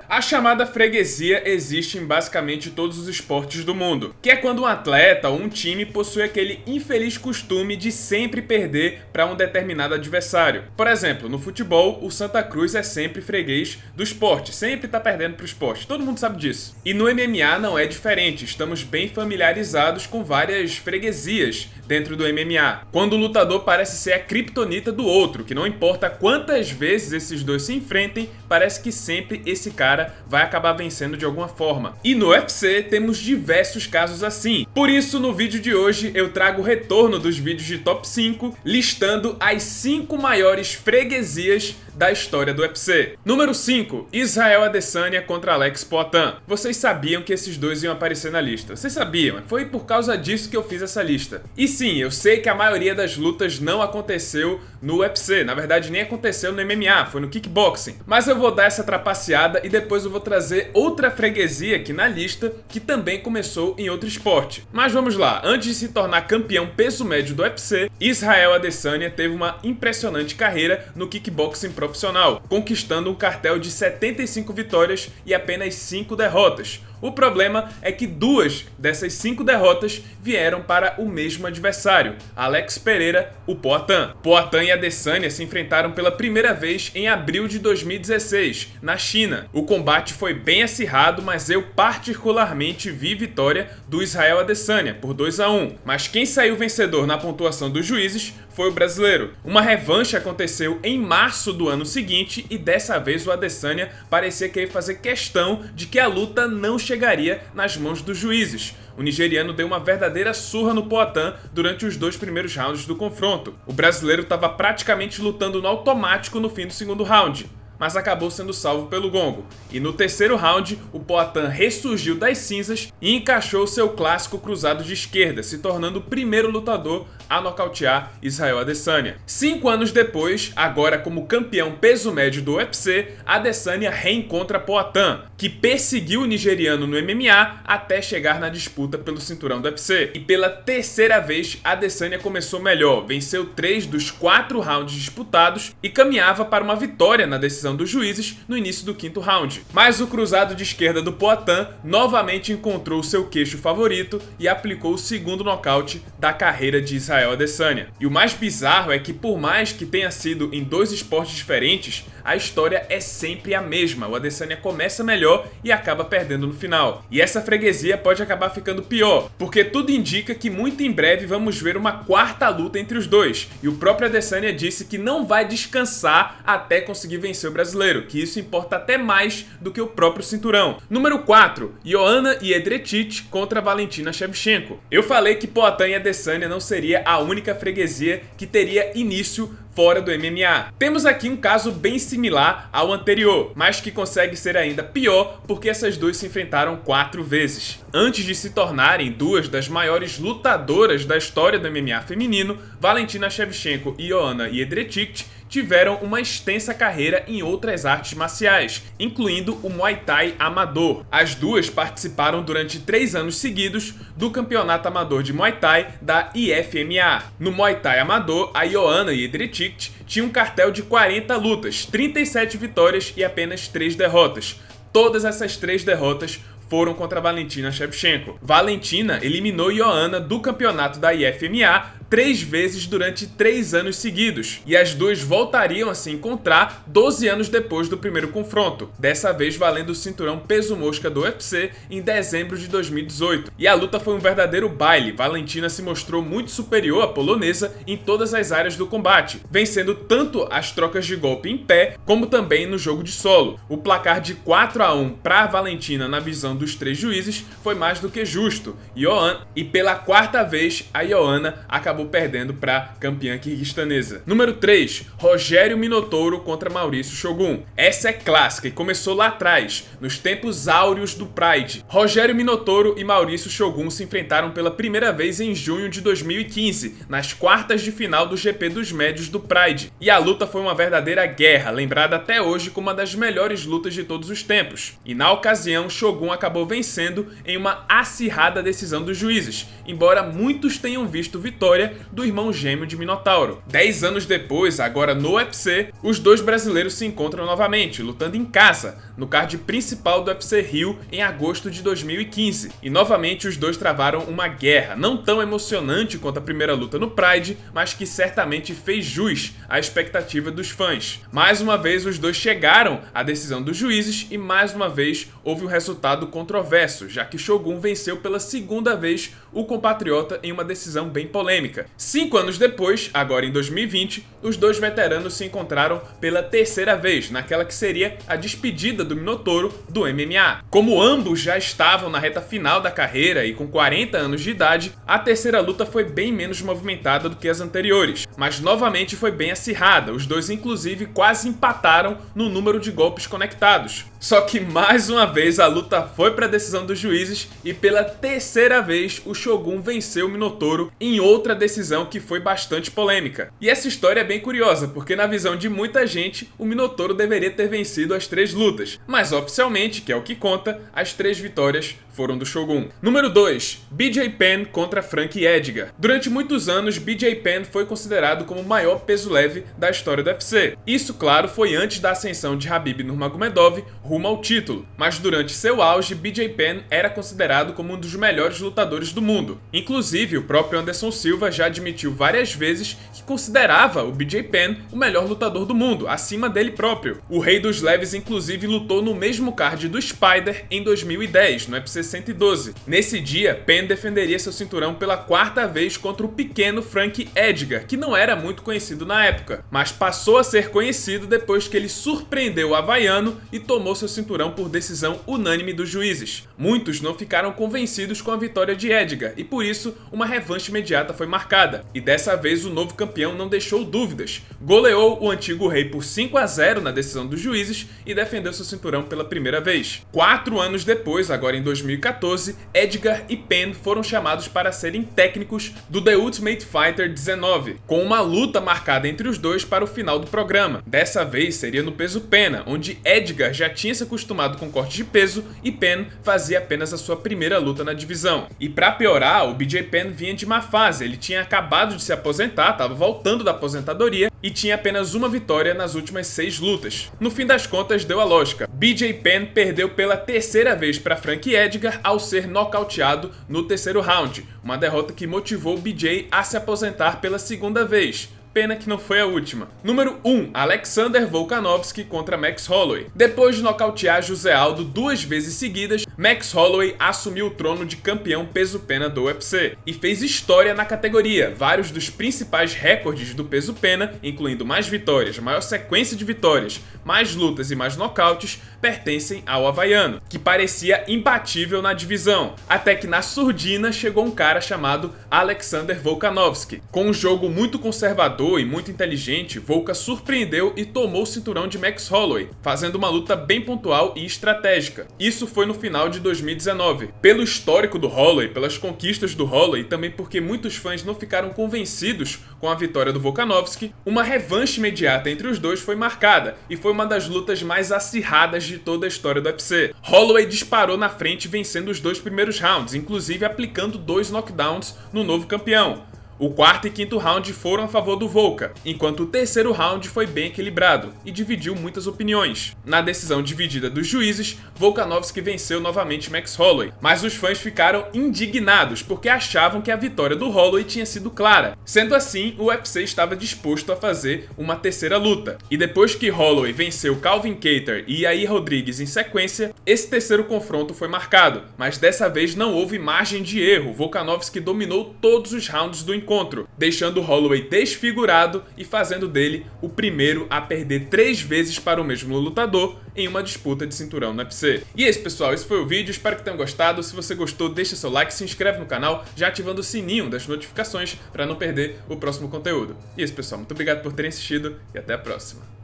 A chamada freguesia existe em basicamente todos os esportes do mundo, que é quando um atleta ou um time possui aquele infeliz costume de sempre perder para um determinado adversário. Por exemplo, no futebol, o Santa Cruz é sempre freguês do esporte, sempre está perdendo para o esporte, todo mundo sabe disso. E no MMA não é diferente, estamos bem familiarizados com várias freguesias dentro do MMA. Quando o lutador parece ser a criptonita do outro, que não importa quantas vezes esses dois se enfrentem, parece que sempre esse cara vai acabar vencendo de alguma forma. E no UFC temos diversos casos assim. Por isso, no vídeo de hoje eu trago o retorno dos vídeos de top 5, listando as 5 maiores freguesias da história do UFC. Número 5, Israel Adesanya contra Alex Poatan. Vocês sabiam que esses dois iam aparecer na lista. Vocês sabiam, foi por causa disso que eu fiz essa lista. E sim, eu sei que a maioria das lutas não aconteceu no UFC, na verdade nem aconteceu no MMA, foi no kickboxing. Mas eu vou dar essa trapaceada e depois eu vou trazer outra freguesia aqui na lista que também começou em outro esporte. Mas vamos lá, antes de se tornar campeão peso médio do UFC, Israel Adesanya teve uma impressionante carreira no kickboxing profissional, conquistando um cartel de 75 vitórias e apenas 5 derrotas. O problema é que 2 dessas 5 derrotas vieram para o mesmo adversário, Alex Pereira, o Poatan. Poatan e Adesanya se enfrentaram pela primeira vez em abril de 2016, na China. O combate foi bem acirrado, mas eu particularmente vi vitória do Israel Adesanya por 2-1. Mas quem saiu vencedor na pontuação dos juízes foi o brasileiro. Uma revanche aconteceu em março do ano seguinte e dessa vez o Adesanya parecia querer fazer questão de que a luta não chegaria nas mãos dos juízes. O nigeriano deu uma verdadeira surra no Poatan durante os 2 primeiros rounds do confronto. O brasileiro estava praticamente lutando no automático no fim do segundo round, mas acabou sendo salvo pelo gongo. E no terceiro round, o Poatan ressurgiu das cinzas e encaixou seu clássico cruzado de esquerda, se tornando o primeiro lutador a nocautear Israel Adesanya. 5 anos depois, agora como campeão peso médio do UFC, Adesanya reencontra Poatan, que perseguiu o nigeriano no MMA até chegar na disputa pelo cinturão do UFC. E pela terceira vez, Adesanya começou melhor, venceu 3 dos 4 rounds disputados e caminhava para uma vitória na decisão dos juízes no início do 5º round. Mas o cruzado de esquerda do Poatan novamente encontrou seu queixo favorito e aplicou o segundo nocaute da carreira de Israel Adesanya. E o mais bizarro é que, por mais que tenha sido em 2 esportes diferentes, a história é sempre a mesma. O Adesanya começa melhor e acaba perdendo no final. E essa freguesia pode acabar ficando pior, porque tudo indica que muito em breve vamos ver uma 4ª luta entre os dois. E o próprio Adesanya disse que não vai descansar até conseguir vencer o brasileiro, que isso importa até mais do que o próprio cinturão. Número 4, Joanna Jedrzejczyk contra Valentina Shevchenko. Eu falei que Poatan e Adesanya não seria a única freguesia que teria início fora do MMA. Temos aqui um caso bem similar ao anterior, mas que consegue ser ainda pior porque essas duas se enfrentaram 4 vezes. Antes de se tornarem 2 das maiores lutadoras da história do MMA feminino, Valentina Shevchenko e Joanna Jedrzejczyk tiveram uma extensa carreira em outras artes marciais, incluindo o Muay Thai amador. As duas participaram durante 3 anos seguidos do campeonato amador de Muay Thai da IFMA. No Muay Thai amador, a Joanna Jedrzejczyk tinha um cartel de 40 lutas, 37 vitórias e apenas 3 derrotas. Todas essas 3 derrotas foram contra Valentina Shevchenko. Valentina eliminou Joanna do campeonato da IFMA 3 vezes durante 3 anos seguidos, e as duas voltariam a se encontrar 12 anos depois do primeiro confronto, dessa vez valendo o cinturão peso mosca do UFC em dezembro de 2018. E a luta foi um verdadeiro baile. Valentina se mostrou muito superior à polonesa em todas as áreas do combate, vencendo tanto as trocas de golpe em pé, como também no jogo de solo. O placar de 4-1 para Valentina na visão dos 3 juízes foi mais do que justo, e pela 4ª vez a Joanna acabou perdendo para campeã kirguistanesa. Número 3, Rogério Minotouro contra Maurício Shogun. Essa é clássica e começou lá atrás, nos tempos áureos do Pride. Rogério Minotouro e Maurício Shogun se enfrentaram pela primeira vez em junho de 2015, nas quartas de final do GP dos Médios do Pride. E a luta foi uma verdadeira guerra, lembrada até hoje como uma das melhores lutas de todos os tempos. E na ocasião, Shogun acabou vencendo em uma acirrada decisão dos juízes, embora muitos tenham visto vitória história do irmão gêmeo de Minotauro. 10 anos depois, agora no UFC, os dois brasileiros se encontram novamente, lutando em casa, no card principal do UFC Rio em agosto de 2015. E novamente os dois travaram uma guerra, não tão emocionante quanto a primeira luta no Pride, mas que certamente fez jus à expectativa dos fãs. Mais uma vez os dois chegaram à decisão dos juízes e mais uma vez houve um resultado controverso, já que Shogun venceu pela segunda vez o compatriota em uma decisão bem polêmica. 5 anos depois, agora em 2020, os dois veteranos se encontraram pela terceira vez, naquela que seria a despedida do Minotauro do MMA. Como ambos já estavam na reta final da carreira e com 40 anos de idade, a terceira luta foi bem menos movimentada do que as anteriores, mas novamente foi bem acirrada, os dois inclusive quase empataram no número de golpes conectados. Só que mais uma vez a luta foi para a decisão dos juízes e pela terceira vez o Shogun venceu o Minotauro em outra decisão que foi bastante polêmica. E essa história é bem curiosa, porque na visão de muita gente, o Minotauro deveria ter vencido as 3 lutas, mas oficialmente, que é o que conta, as 3 vitórias foram do Shogun. Número 2. BJ Penn contra Frankie Edgar. Durante muitos anos, BJ Penn foi considerado como o maior peso leve da história do UFC. Isso, claro, foi antes da ascensão de Khabib Nurmagomedov rumo ao título, mas durante seu auge, BJ Penn era considerado como um dos melhores lutadores do mundo. Inclusive, o próprio Anderson Silva já admitiu várias vezes que considerava o BJ Penn o melhor lutador do mundo, acima dele próprio. O Rei dos Leves, inclusive, lutou no mesmo card do Spider em 2010, no UFC 112. Nesse dia, Penn defenderia seu cinturão pela 4ª vez contra o pequeno Frankie Edgar, que não era muito conhecido na época, mas passou a ser conhecido depois que ele surpreendeu o havaiano e tomou seu cinturão por decisão unânime dos juízes. Muitos não ficaram convencidos com a vitória de Edgar e por isso uma revanche imediata foi marcada. E dessa vez o novo campeão não deixou dúvidas, goleou o antigo rei por 5-0 na decisão dos juízes e defendeu seu cinturão pela primeira vez. 4 anos depois, agora em 2014, Edgar e Penn foram chamados para serem técnicos do The Ultimate Fighter 19, com uma luta marcada entre os dois para o final do programa. Dessa vez seria no peso pena, onde Edgar já tinha se acostumado com corte de peso e Penn fazia apenas a sua primeira luta na divisão. E para piorar, o BJ Penn vinha de má fase, ele tinha acabado de se aposentar, estava voltando da aposentadoria e tinha apenas uma vitória nas últimas 6 lutas. No fim das contas, deu a lógica. BJ Penn perdeu pela terceira vez para Frankie Edgar ao ser nocauteado no terceiro round, uma derrota que motivou o BJ a se aposentar pela segunda vez. Pena que não foi a última. Número 1. Alexander Volkanovski contra Max Holloway. Depois de nocautear José Aldo 2 vezes seguidas, Max Holloway assumiu o trono de campeão peso-pena do UFC e fez história na categoria. Vários dos principais recordes do peso-pena, incluindo mais vitórias, maior sequência de vitórias, mais lutas e mais nocautes, pertencem ao havaiano, que parecia imbatível na divisão, até que na surdina chegou um cara chamado Alexander Volkanovski. Com um jogo muito conservador e muito inteligente, Volka surpreendeu e tomou o cinturão de Max Holloway, fazendo uma luta bem pontual e estratégica. Isso foi no final de 2019. Pelo histórico do Holloway, pelas conquistas do Holloway e também porque muitos fãs não ficaram convencidos com a vitória do Volkanovski, uma revanche imediata entre os dois foi marcada e foi uma das lutas mais acirradas de toda a história do UFC. Holloway disparou na frente vencendo os 2 primeiros rounds, inclusive aplicando 2 knockdowns no novo campeão. O 4º e 5º round foram a favor do Volka, enquanto o terceiro round foi bem equilibrado e dividiu muitas opiniões. Na decisão dividida dos juízes, Volkanovski venceu novamente Max Holloway, mas os fãs ficaram indignados porque achavam que a vitória do Holloway tinha sido clara. Sendo assim, o UFC estava disposto a fazer uma terceira luta. E depois que Holloway venceu Calvin Kattar e Yair Rodrigues em sequência, esse terceiro confronto foi marcado, mas dessa vez não houve margem de erro. Volkanovski dominou todos os rounds do encontro, deixando Holloway desfigurado e fazendo dele o primeiro a perder 3 vezes para o mesmo lutador em uma disputa de cinturão no UFC. E é isso, pessoal, esse foi o vídeo, espero que tenham gostado. Se você gostou, deixa seu like, se inscreve no canal, já ativando o sininho das notificações para não perder o próximo conteúdo. E é isso, pessoal, muito obrigado por terem assistido e até a próxima.